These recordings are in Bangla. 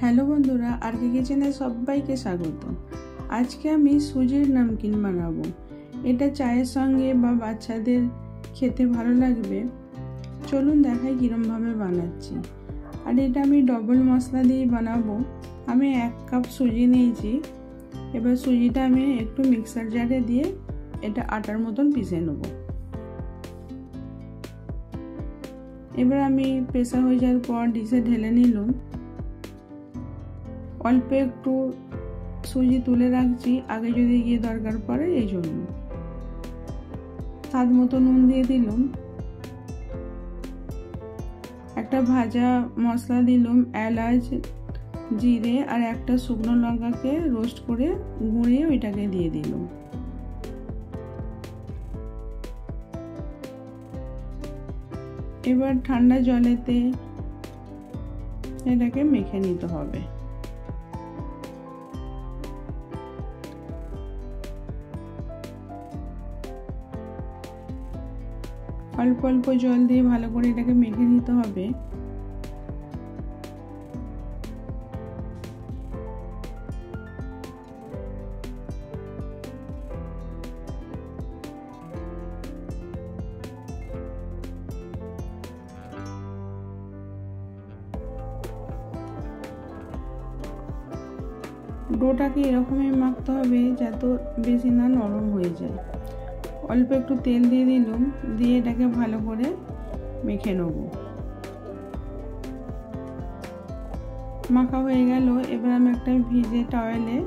হ্যালো বন্ধুরা, আরকে কিচেনে সবাইকে স্বাগত। আজকে আমি সুজির নমকিন বানাবো। এটা চায়ের সঙ্গে বা বাচ্চাদের খেতে ভালো লাগবে। চলুন দেখাই কীরমভাবে বানাচ্ছি। আর এটা আমি ডবল মশলা দিয়ে বানাবো। আমি 1 কাপ সুজি নিয়েছি। এবার সুজিটা আমি একটু মিক্সার জারে দিয়ে এটা আটার মতন পিষে নেব। এবার আমি পেষা হয়ে যাওয়ার পর ডিশে ঢেলে নিলাম। অল্প একটু সুজি তুলে রাখছি, আগে যদি গিয়ে দরকার পড়ে এই জন্য। স্বাদ মতো নুন দিয়ে দিলাম। একটা ভাজা মশলা দিলাম, এলাচ, জিরে আর একটা শুকনো লঙ্কাকে রোস্ট করে গুঁড়িয়ে ওইটাকে দিয়ে দিলাম। এবার ঠান্ডা জলেতে এটাকে মেখে নিতে হবে। অল্প অল্প জল দিয়ে ভালো করে এটাকে মেখে নিতে হবে। ডোটাকে এরকমই মাখতে হবে যাতে বেশি না নরম হয়ে যায়। অল্প একটু তেল দিয়ে দিলাম, দিয়ে এটাকে ভালো করে মেখে নেব। মাখা হয়ে গেল। এবার আমি একটা ভিজে টাওয়েলে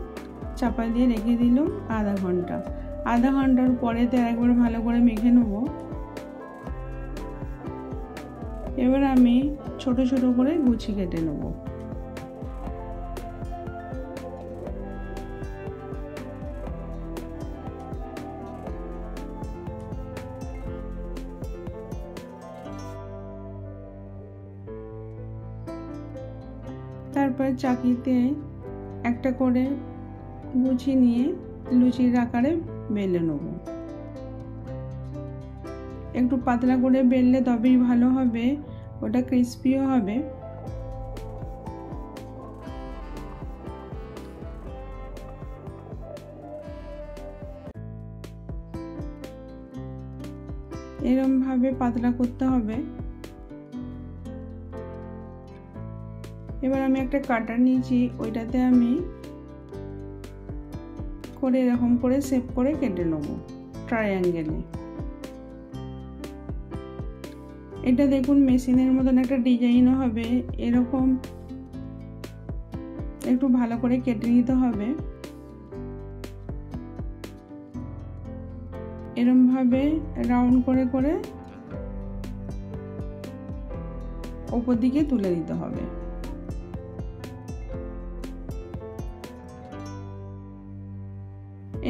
চাপা দিয়ে রেখে দিলাম আধা ঘন্টা। আধা ঘন্টার পরে তো একবার ভালো করে মেখে নেব। এবার আমি ছোট ছোট করে গুছি কেটে নেব। তারপর চাকিতে একটা করে গুছি নিয়ে লুচির আকারে বেলে নেব। একটু পাতলা করে বেললে তবেই ভালো হবে, ওটা ক্রিস্পিও হবে। এরকম ভাবে পাতলা করতে হবে। এবার আমি একটা কাটার নিয়েছি, ওইটাতে আমি করে এরকম করে শেপ করে কেটে নেব ট্রায়াঙ্গেলে। এটা দেখুন মেশিনের মতন একটা ডিজাইনও হবে। এরকম একটু ভালো করে কেটে নিতে হবে। এরকম ভাবে রাউন্ড করে করে উপর দিকে তুলে দিতে হবে।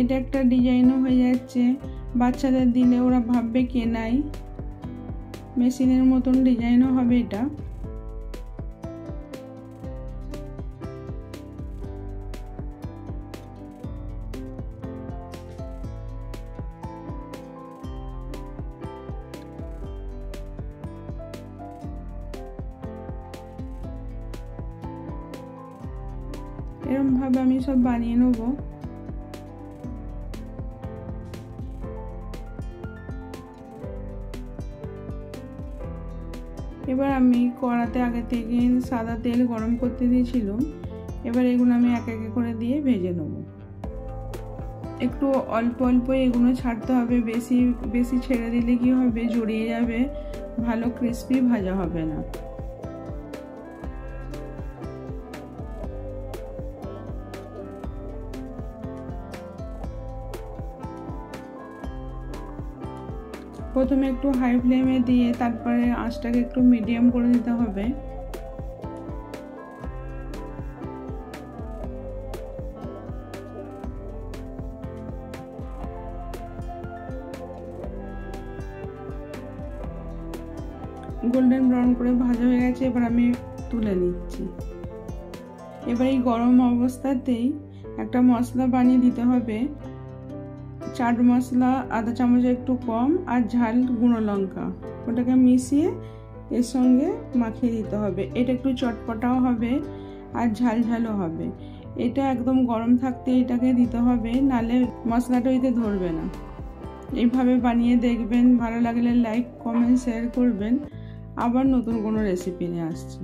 এটা একটা ডিজাইনও হয়ে যাচ্ছে। বাচ্চাদের দিলে ওরা ভাববে কেনাই। মেশিনের মতন ডিজাইনও হবে এটা। এরকম ভাবে আমি সব বানিয়ে নেব। এবার আমি কড়াতে আগে থেকে সাদা তেল গরম করতে দিয়েছিলাম। এবার এগুলো আমি এক এক করে দিয়ে ভেজে নেব। একটু অল্প অল্প এগুলো ছাড়তে হবে, বেশি বেশি ছেড়ে দিলে কি হবে, জড়িয়ে যাবে, ভালো ক্রিস্পি ভাজা হবে না। প্রথমে একটু হাই ফ্লেমে দিয়ে তারপরে আঁচটাকে একটু মিডিয়াম করে দিতে হবে। গোল্ডেন ব্রাউন করে ভাজা হয়ে গেছে। এবার আমি তুলে নিচ্ছি। এবার এই গরম অবস্থাতেই একটা মশলা বানিয়ে দিতে হবে। চাট মশলা আধা চামচ একটু কম আর ঝাল গুঁড়ো লঙ্কা, ওটাকে মিশিয়ে এর সঙ্গে মাখিয়ে দিতে হবে। এটা একটু চটপটাও হবে আর ঝালঝালও হবে। এটা একদম গরম থাকতে এটাকে দিতে হবে, নালে মশলাটা ওইতে ধরবে না। এইভাবে বানিয়ে দেখবেন, ভালো লাগলে লাইক, কমেন্ট, শেয়ার করবেন। আবার নতুন কোনো রেসিপি নিয়ে আসছি।